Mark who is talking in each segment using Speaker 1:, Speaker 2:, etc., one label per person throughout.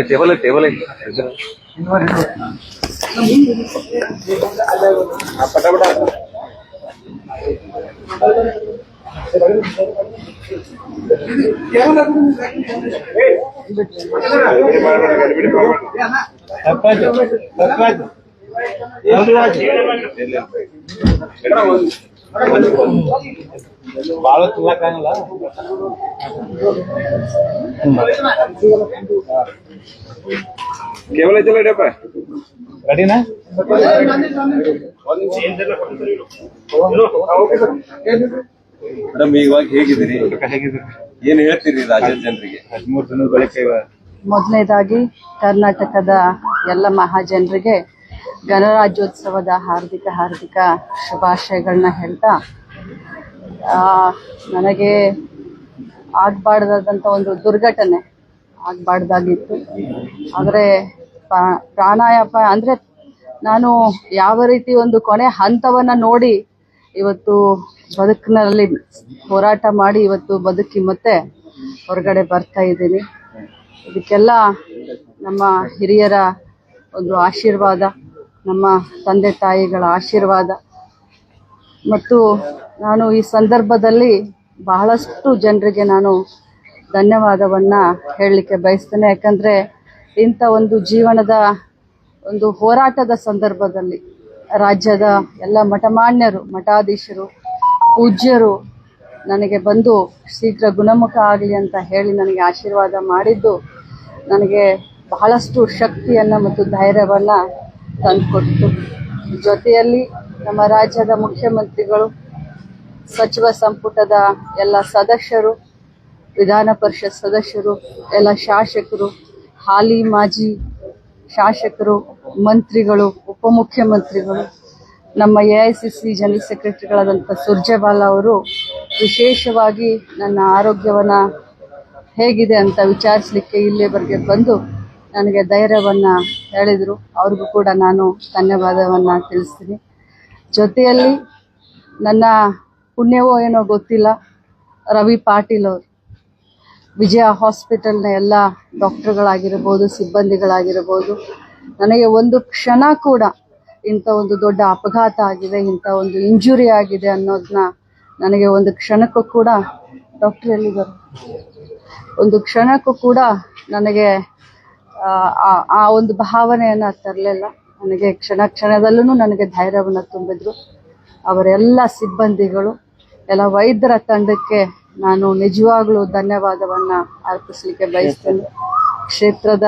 Speaker 1: Table table ಪಟಾಪಟ ಬಾಳ ತಿನ್ನಕ್ಕಾಗಲ್ಲ. ಕೇವಲ ಐತಲ್ಲ ರೆಡಿಯಪ್ಪ, ರೆಡಿನಾ? ಮೇಡಮ್ ಇವಾಗ ಹೇಗಿದ್ದೀರಿ? ಏನ್ ಹೇಳ್ತೀರಿ ರಾಜ್ಯದ ಜನರಿಗೆ? 13 ದಿನದ ಬಳಿಕ
Speaker 2: ಮೊದಲನೇದಾಗಿ ಕರ್ನಾಟಕದ ಎಲ್ಲ ಮಹಾಜನರಿಗೆ ಗಣರಾಜ್ಯೋತ್ಸವದ ಹಾರ್ದಿಕ ಶುಭಾಶಯಗಳನ್ನ ಹೇಳ್ತಾ, ನನಗೆ ಆಗಬಾರ್ದಾದಂಥ ಒಂದು ದುರ್ಘಟನೆ ಆಗಬಾರ್ದಾಗಿತ್ತು. ಆದರೆ ಪ್ರಾಣಾಯಾಮ ಅಂದರೆ ನಾನು ಯಾವ ರೀತಿ ಒಂದು ಕೊನೆ ಹಂತವನ್ನು ನೋಡಿ ಇವತ್ತು ಬದುಕಿನಲ್ಲಿ ಹೋರಾಟ ಮಾಡಿ ಇವತ್ತು ಬದುಕಿ ಮತ್ತೆ ಹೊರಗಡೆ ಬರ್ತಾ ಇದ್ದೀನಿ. ಇದಕ್ಕೆಲ್ಲ ನಮ್ಮ ಹಿರಿಯರ ಒಂದು ಆಶೀರ್ವಾದ, ನಮ್ಮ ತಂದೆ ತಾಯಿಗಳ ಆಶೀರ್ವಾದ, ಮತ್ತು ನಾನು ಈ ಸಂದರ್ಭದಲ್ಲಿ ಬಹಳಷ್ಟು ಜನರಿಗೆ ನಾನು ಧನ್ಯವಾದವನ್ನು ಹೇಳಲಿಕ್ಕೆ ಬಯಸ್ತೇನೆ. ಯಾಕಂದರೆ ಇಂಥ ಒಂದು ಜೀವನದ ಒಂದು ಹೋರಾಟದ ಸಂದರ್ಭದಲ್ಲಿ ರಾಜ್ಯದ ಎಲ್ಲ ಮಠಮಾನ್ಯರು, ಮಠಾಧೀಶರು, ಪೂಜ್ಯರು ನನಗೆ ಬಂದು ಶೀಘ್ರ ಗುಣಮುಖ ಆಗಲಿ ಅಂತ ಹೇಳಿ ನನಗೆ ಆಶೀರ್ವಾದ ಮಾಡಿದ್ದು ನನಗೆ ಬಹಳಷ್ಟು ಶಕ್ತಿಯನ್ನು ಮತ್ತು ಧೈರ್ಯವನ್ನು ತಂದುಕೊಟ್ಟು, ಜೊತೆಯಲ್ಲಿ ನಮ್ಮ ರಾಜ್ಯದ ಮುಖ್ಯಮಂತ್ರಿಗಳು, ಸಚಿವ ಸಂಪುಟದ ಎಲ್ಲ ಸದಸ್ಯರು, ವಿಧಾನ ಪರಿಷತ್ ಸದಸ್ಯರು, ಎಲ್ಲ ಶಾಸಕರು, ಹಾಲಿ ಮಾಜಿ ಶಾಸಕರು, ಮಂತ್ರಿಗಳು, ಉಪಮುಖ್ಯಮಂತ್ರಿಗಳು, ನಮ್ಮ AICC ಜನರಲ್ ಸೆಕ್ರೆಟರಿಗಳಾದಂಥ ಸುರ್ಜೇವಾಲಾ ಅವರು ವಿಶೇಷವಾಗಿ ನನ್ನ ಆರೋಗ್ಯವನ್ನು ಹೇಗಿದೆ ಅಂತ ವಿಚಾರಿಸಲಿಕ್ಕೆ ಇಲ್ಲಿವರೆಗೆ ಬಂದು ನನಗೆ ಧೈರ್ಯವನ್ನು ಹೇಳಿದರು. ಅವ್ರಿಗೂ ಕೂಡ ನಾನು ಧನ್ಯವಾದವನ್ನು ತಿಳಿಸ್ತೀನಿ. ಜೊತೆಯಲ್ಲಿ ನನ್ನ ಪುಣ್ಯವೋ ಏನೋ ಗೊತ್ತಿಲ್ಲ, ರವಿ ಪಾಟೀಲ್ ಅವರು, ವಿಜಯ ಹಾಸ್ಪಿಟಲ್ನ ಎಲ್ಲ ಡಾಕ್ಟರ್ಗಳಾಗಿರ್ಬೋದು, ಸಿಬ್ಬಂದಿಗಳಾಗಿರ್ಬೋದು, ನನಗೆ ಒಂದು ಕ್ಷಣ ಕೂಡ ಇಂಥ ಒಂದು ದೊಡ್ಡ ಅಪಘಾತ ಆಗಿದೆ, ಇಂಥ ಒಂದು ಇಂಜುರಿ ಆಗಿದೆ ಅನ್ನೋದನ್ನ ನನಗೆ ಒಂದು ಕ್ಷಣಕ್ಕೂ ಕೂಡ, ಡಾಕ್ಟರ್ ಎಲ್ಲಿದ್ದಾರೆ, ಒಂದು ಕ್ಷಣಕ್ಕೂ ಕೂಡ ನನಗೆ ಆ ಒಂದು ಭಾವನೆಯನ್ನು ತರಲಿಲ್ಲ. ನನಗೆ ಕ್ಷಣದಲ್ಲೂ ನನಗೆ ಧೈರ್ಯವನ್ನು ತುಂಬಿದ್ರು. ಅವರೆಲ್ಲ ಸಿಬ್ಬಂದಿಗಳು, ಎಲ್ಲ ವೈದ್ಯರ ತಂಡಕ್ಕೆ ನಾನು ನಿಜವಾಗ್ಲೂ ಧನ್ಯವಾದವನ್ನು ಅರ್ಪಿಸಲಿಕ್ಕೆ ಬಯಸ್ತೇನೆ. ಕ್ಷೇತ್ರದ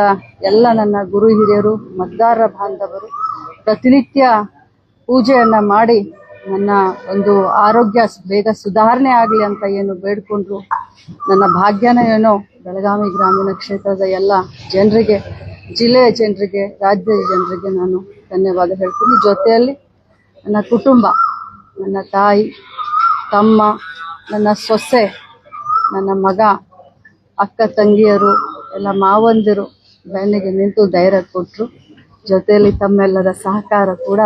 Speaker 2: ಎಲ್ಲ ನನ್ನ ಗುರು ಹಿರಿಯರು, ಮತದಾರರ ಬಾಂಧವರು ಪ್ರತಿನಿತ್ಯ ಪೂಜೆಯನ್ನು ಮಾಡಿ ನನ್ನ ಒಂದು ಆರೋಗ್ಯ ಬೇಗ ಸುಧಾರಣೆ ಆಗಲಿ ಅಂತ ಏನು ಬೇಡ್ಕೊಂಡ್ರು, ನನ್ನ ಭಾಗ್ಯನ ಏನೋ ಬೆಳಗಾವಿ ಗ್ರಾಮೀಣ ಕ್ಷೇತ್ರದ ಎಲ್ಲ ಜನರಿಗೆ, ಜಿಲ್ಲೆಯ ಜನರಿಗೆ, ರಾಜ್ಯದ ಜನರಿಗೆ ನಾನು ಧನ್ಯವಾದ ಹೇಳ್ತೀನಿ. ಜೊತೆಯಲ್ಲಿ ನನ್ನ ಕುಟುಂಬ, ನನ್ನ ತಾಯಿ, ತಮ್ಮ, ನನ್ನ ಸೊಸೆ, ನನ್ನ ಮಗ, ಅಕ್ಕ ತಂಗಿಯರು, ಎಲ್ಲ ಮಾವಂದಿರು ಬೆನ್ನಿಗೆ ನಿಂತು ಧೈರ್ಯ ಕೊಟ್ಟರು. ಜೊತೆಯಲ್ಲಿ ತಮ್ಮೆಲ್ಲರ ಸಹಕಾರ ಕೂಡ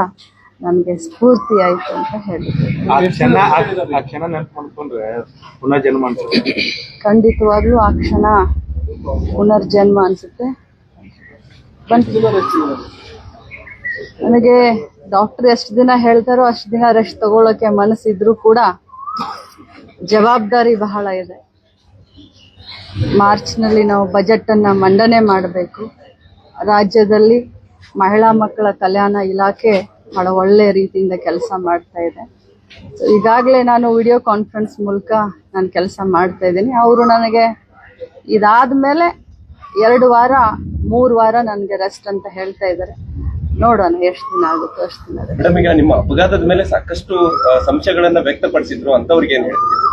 Speaker 2: ನಮಗೆ ಸ್ಫೂರ್ತಿ ಆಯಿತು ಅಂತ ಹೇಳಿದ್ರು. ಖಂಡಿತವಾಗ್ಲೂ ಆ ಕ್ಷಣ ಪುನರ್ಜನ್ಮ ಅನಿಸುತ್ತೆ. ನನಗೆ ಡಾಕ್ಟರ್ ಎಷ್ಟು ದಿನ ಹೇಳ್ತಾರೋ ಅಷ್ಟು ದಿನ ರೆಸ್ಟ್ ತಗೊಳ್ಳೋಕೆ ಮನಸ್ಸಿದ್ರೂ ಕೂಡ ಜವಾಬ್ದಾರಿ ಬಹಳ ಇದೆ. ಮಾರ್ಚ್ನಲ್ಲಿ ನಾವು ಬಜೆಟನ್ನು ಮಂಡನೆ ಮಾಡಬೇಕು. ರಾಜ್ಯದಲ್ಲಿ ಮಹಿಳಾ ಮಕ್ಕಳ ಕಲ್ಯಾಣ ಇಲಾಖೆ ಬಹಳ ಒಳ್ಳೆಯ ರೀತಿಯಿಂದ ಕೆಲಸ ಮಾಡ್ತಾ ಇದೆ. ಈಗಾಗಲೇ ನಾನು ವಿಡಿಯೋ ಕಾನ್ಫರೆನ್ಸ್ ಮೂಲಕ ನಾನು ಕೆಲಸ ಮಾಡ್ತಾ ಇದ್ದೀನಿ. ಅವರು ನನಗೆ ಇದಾದ ಮೇಲೆ 2 ವಾರ 3 ವಾರ ನನಗೆ ರೆಸ್ಟ್ ಅಂತ ಹೇಳ್ತಾ ಇದ್ದಾರೆ. ನೋಡೋಣ ಎಷ್ಟು ದಿನ ಆಗುತ್ತೋ ಅಷ್ಟು ದಿನ.
Speaker 1: ಮೇಡಮ್, ಈಗ ನಿಮ್ಮ ಅಪಘಾತದ ಮೇಲೆ ಸಾಕಷ್ಟು ಸಂಶಯಗಳನ್ನ ವ್ಯಕ್ತಪಡಿಸಿದ್ರು, ಅಂತವ್ರಿಗೆ ಏನು ಹೇಳ್ತೀವಿ?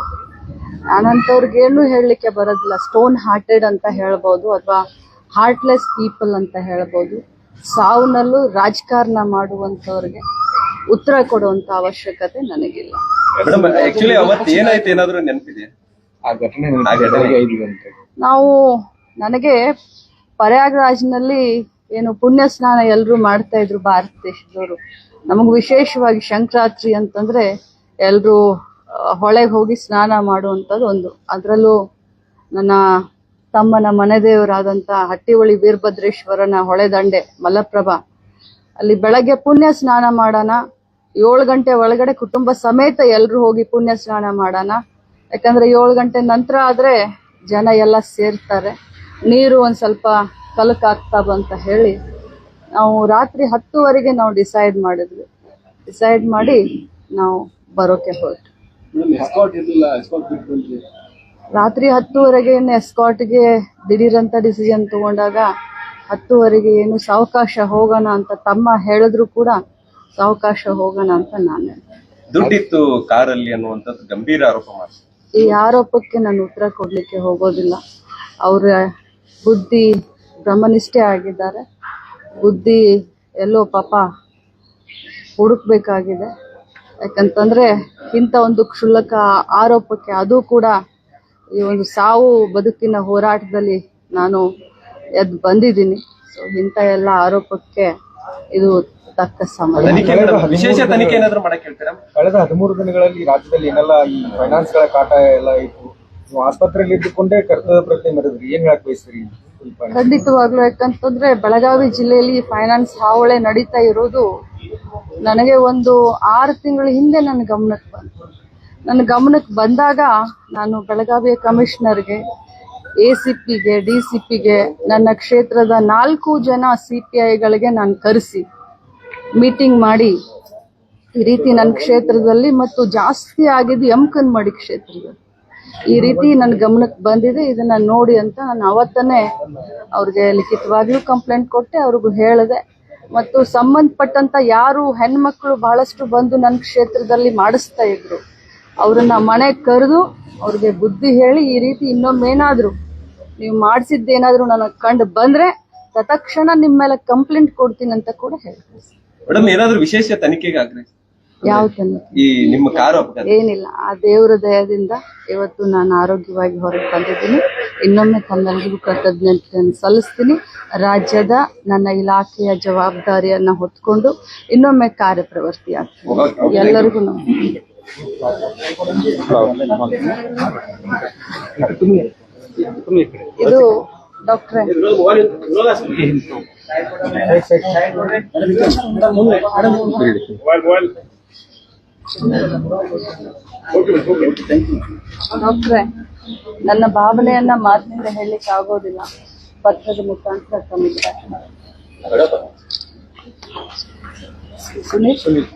Speaker 2: ನಾನಂತವ್ರಿಗೆ ಏನು ಹೇಳಲಿಕ್ಕೆ ಬರೋದಿಲ್ಲ. ಸ್ಟೋನ್ ಹಾರ್ಟೆಡ್ ಅಂತ ಹೇಳ್ಬೋದು, ಅಥವಾ ಹಾರ್ಟ್ಲೆಸ್ ಪೀಪಲ್ ಅಂತ ಹೇಳ್ಬೋದು. ಸಾವುನಲ್ಲೂ ರಾಜಕಾರಣ ಮಾಡುವಂಥವ್ರಿಗೆ ಉತ್ತರ ಕೊಡುವಂಥ ಅವಶ್ಯಕತೆ ನನಗಿಲ್ಲ.
Speaker 1: ಮೇಡಮ್, ಆಕ್ಚುಲಿ ಅವತ್ತು ಏನಾಯ್ತು ಏನಾದರೂ ನೆನಪಿದೆ?
Speaker 3: ಆ ಘಟನೆ
Speaker 1: ಆ ಘಟನೆ.
Speaker 3: 5 ಗಂಟೆ
Speaker 2: ನಾವು ನನಗೆ ಪ್ರಯಾಗ್ರಾಜ್ನಲ್ಲಿ ಏನು ಪುಣ್ಯ ಸ್ನಾನ ಎಲ್ಲರೂ ಮಾಡ್ತಾ ಇದ್ರು ಭಾರತ ದೇಶದವರು. ನಮಗೆ ವಿಶೇಷವಾಗಿ ಸಂಕ್ರಾಂತಿ ಅಂತಂದ್ರೆ ಎಲ್ಲರೂ ಹೊಳೆಗೆ ಹೋಗಿ ಸ್ನಾನ ಮಾಡುವಂಥದ್ದು ಒಂದು. ಅದರಲ್ಲೂ ನನ್ನ ತಮ್ಮನ ಮನೆ ದೇವರಾದಂಥ ಹಟ್ಟಿಹೊಳಿ ವೀರಭದ್ರೇಶ್ವರನ ಹೊಳೆದಂಡೆ ಮಲಪ್ರಭಾ, ಅಲ್ಲಿ ಬೆಳಗ್ಗೆ ಪುಣ್ಯ ಸ್ನಾನ ಮಾಡೋಣ, 7 ಗಂಟೆ ಒಳಗಡೆ ಕುಟುಂಬ ಸಮೇತ ಎಲ್ಲರೂ ಹೋಗಿ ಪುಣ್ಯ ಸ್ನಾನ ಮಾಡೋಣ. ಯಾಕಂದ್ರೆ 7 ಗಂಟೆ ನಂತರ ಆದ್ರೆ ಜನ ಎಲ್ಲ ಸೇರ್ತಾರೆ, ನೀರು ಒಂದ್ ಸ್ವಲ್ಪ ಕಲಕಾಗ್ತಾ ಅಂತ ಹೇಳಿ ನಾವು ರಾತ್ರಿ 10ವರೆಗೆ ನಾವು ಡಿಸೈಡ್ ಮಾಡಿ ನಾವು ಬರೋಕೆ ಹೊರಟು. ರಾತ್ರಿ 10ವರೆಗೆ ಎಸ್ಕಾಟ್ಗೆ ದಿಢೀರಂತ ಡಿಸಿಷನ್ ತಗೊಂಡಾಗ 10ವರೆಗೆ ಏನು ಸಾವಕಾಶ ಹೋಗೋಣ ಅಂತ ತಮ್ಮ ಹೇಳಿದ್ರು ಕೂಡ ಸಾವಕಾಶ ಹೋಗೋಣ ಅಂತ ನಾನು
Speaker 1: ದುಡ್ಡಿತ್ತು ಕಾರಲ್ಲಿ ಅನ್ನುವಂಥದ್ದು ಗಂಭೀರ ಆರೋಪ ಮಾಡ್ತಾರೆ.
Speaker 2: ಈ ಆರೋಪಕ್ಕೆ ನಾನು ಉತ್ತರ ಕೊಡ್ಲಿಕ್ಕೆ ಹೋಗೋದಿಲ್ಲ. ಅವರ ಬುದ್ಧಿ ಬ್ರಹ್ಮನಿಷ್ಠೆ ಆಗಿದ್ದಾರೆ, ಬುದ್ಧಿ ಎಲ್ಲೋ ಪಾಪ ಹುಡುಕ್ಬೇಕಾಗಿದೆ. ಯಾಕಂತಂದ್ರೆ ಇಂಥ ಒಂದು ಕ್ಷುಲ್ಲಕ ಆರೋಪಕ್ಕೆ, ಅದು ಕೂಡ ಈ ಒಂದು ಸಾವು ಬದುಕಿನ ಹೋರಾಟದಲ್ಲಿ ನಾನು ಎದ್ದು ಬಂದಿದ್ದೀನಿ. ಸೊ ಇಂಥ ಎಲ್ಲ ಆರೋಪಕ್ಕೆ ಇದು ತಕ್ಕ ಸಮಯ.
Speaker 1: ತನಿಖೆ ವಿಶೇಷ ತನಿಖೆ ಏನಾದ್ರು ಮಾಡಕ್ ಹೇಳ್ತೀರಾ?
Speaker 3: ಕಳೆದ 13 ದಿನಗಳಲ್ಲಿ ರಾಜ್ಯದಲ್ಲಿ ಏನೆಲ್ಲ ಈ ಫೈನಾನ್ಸ್ ಗಳ ಕಾಟ ಎಲ್ಲ ಇತ್ತು, ನೀವು ಆಸ್ಪತ್ರೆಯಲ್ಲಿ ಇದ್ದುಕೊಂಡೇ ಕರ್ತವ್ಯ ಪ್ರಜ್ಞೆ ಮೆರೆದ್ರಿ, ಏನ್ ಹೇಳಕ್ ಬಯಸ್ತೀರಿ?
Speaker 2: ಖಂಡಿತವಾಗ್ಲೂ. ಯಾಕಂತಂದ್ರೆ ಬೆಳಗಾವಿ ಜಿಲ್ಲೆಯಲ್ಲಿ ಫೈನಾನ್ಸ್ ಹಾವಳಿ ನಡೀತಾ ಇರೋದು ನನಗೆ ಒಂದು 6 ತಿಂಗಳ ಹಿಂದೆ ನನ್ನ ಗಮನಕ್ಕೆ ಬಂದಾಗ ನಾನು ಬೆಳಗಾವಿಯ ಕಮಿಷನರ್ಗೆ, ACPಗೆ, DCPಗೆ, ನನ್ನ ಕ್ಷೇತ್ರದ 4 ಜನ CPIಗಳಿಗೆ ನಾನು ಕರೆಸಿ ಮೀಟಿಂಗ್ ಮಾಡಿ, ಈ ರೀತಿ ನನ್ನ ಕ್ಷೇತ್ರದಲ್ಲಿ ಮತ್ತು ಜಾಸ್ತಿ ಆಗಿದ್ದು ಯಮಕನ್ಮಡಿ ಕ್ಷೇತ್ರದಲ್ಲಿ ಈ ರೀತಿ ನನ್ನ ಗಮನಕ್ಕೆ ಬಂದಿದೆ, ಇದನ್ನ ನೋಡಿ ಅಂತ ನಾನು ಅವತ್ತನೇ ಅವ್ರಿಗೆ ಲಿಖಿತವಾಗಿಯೂ ಕಂಪ್ಲೇಂಟ್ ಕೊಟ್ಟೆ, ಅವ್ರಿಗೂ ಹೇಳಿದೆ. ಮತ್ತು ಸಂಬಂಧಪಟ್ಟಂತ ಯಾರು ಹೆಣ್ಮಕ್ಳು ಬಹಳಷ್ಟು ಬಂದು ನನ್ನ ಕ್ಷೇತ್ರದಲ್ಲಿ ಮಾಡಿಸ್ತಾ ಇದ್ರು ಅವ್ರನ್ನ ಮನೆಗೆ ಕರೆದು ಅವ್ರಿಗೆ ಬುದ್ಧಿ ಹೇಳಿ, ಈ ರೀತಿ ಇನ್ನೊಮ್ಮೇನಾದ್ರು ನೀವು ಮಾಡಿಸಿದ್ದೇನಾದ್ರೂ ನನಗೆ ಕಂಡು ಬಂದ್ರೆ ತತ್ಕ್ಷಣ ನಿಮ್ಮ ಮೇಲೆ ಕಂಪ್ಲೇಂಟ್ ಕೊಡ್ತೀನಿ ಅಂತ ಕೂಡ ಹೇಳ್ತೀನಿ.
Speaker 1: ಮೇಡಮ್, ಏನಾದ್ರು ವಿಶೇಷ ತನಿಖೆಗೆ ಆಗ್ರಹಿಸಿ?
Speaker 2: ಯಾವ ತನಿಖೆ?
Speaker 1: ಈ ನಿಮ್ಮ ಕಾರು ಅಪಘಾತ
Speaker 2: ಏನಿಲ್ಲ, ಆ ದೇವರ ದಯದಿಂದ ಇವತ್ತು ನಾನು ಆರೋಗ್ಯವಾಗಿ ಹೊರಗೆ ಬಂದಿದ್ದೀನಿ. ಇನ್ನೊಮ್ಮೆ ತಮ್ಮೆಲ್ಲರಿಗೂ ಕೃತಜ್ಞತೆಯನ್ನು ಸಲ್ಲಿಸ್ತೀನಿ. ರಾಜ್ಯದ ನನ್ನ ಇಲಾಖೆಯ ಜವಾಬ್ದಾರಿಯನ್ನ ಹೊತ್ಕೊಂಡು ಇನ್ನೊಮ್ಮೆ ಕಾರ್ಯಪ್ರವೃತ್ತಿ ಆಗ್ತೀನಿ. ಎಲ್ಲರಿಗೂ ಇದು ಡಾಕ್ಟ್ರೇ ಡಾಕ್ಟ್ರೇ, ನನ್ನ ಭಾವನೆಯನ್ನ ಮಾತಿನಿಂದ ಹೇಳಲಿಕ್ಕೆ ಆಗೋದಿಲ್ಲ, ಪತ್ರದ ಮುಖಾಂತರ ತಮಗೆ ಸುನೀಲ್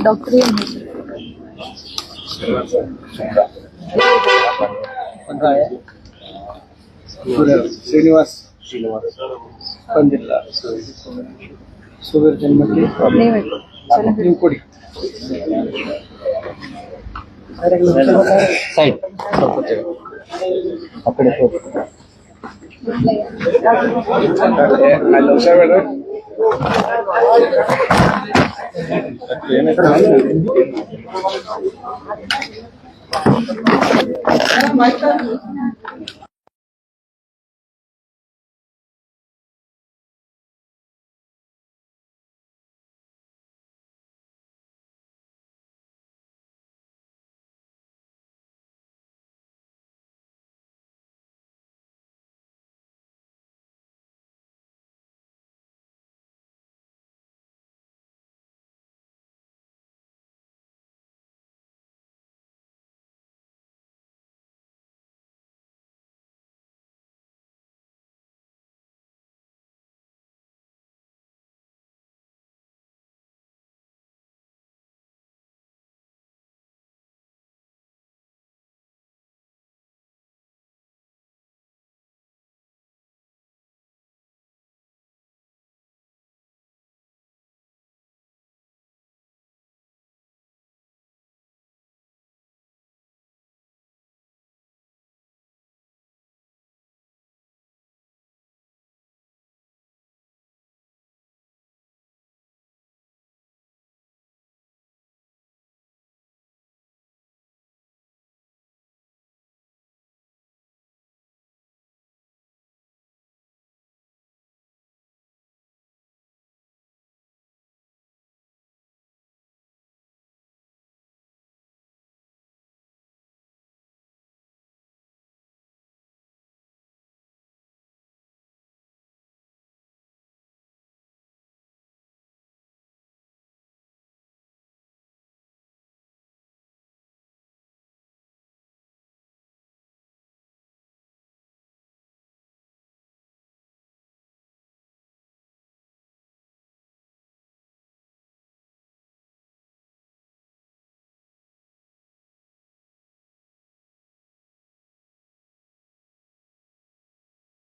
Speaker 2: ಡಾಕ್ಟರ್
Speaker 3: ಶ್ರೀನಿವಾಸ್ ಬಂದಿಲ್ಲ. ಶುಗರ್ ಜನ್ಮಕ್ಕೆ
Speaker 2: ನೀವೇ
Speaker 3: ನೀವು ಕೊಡಿ. ಸೈಡ್ ಆ ಕಡೆ
Speaker 2: ಏನಾಯ್ತು?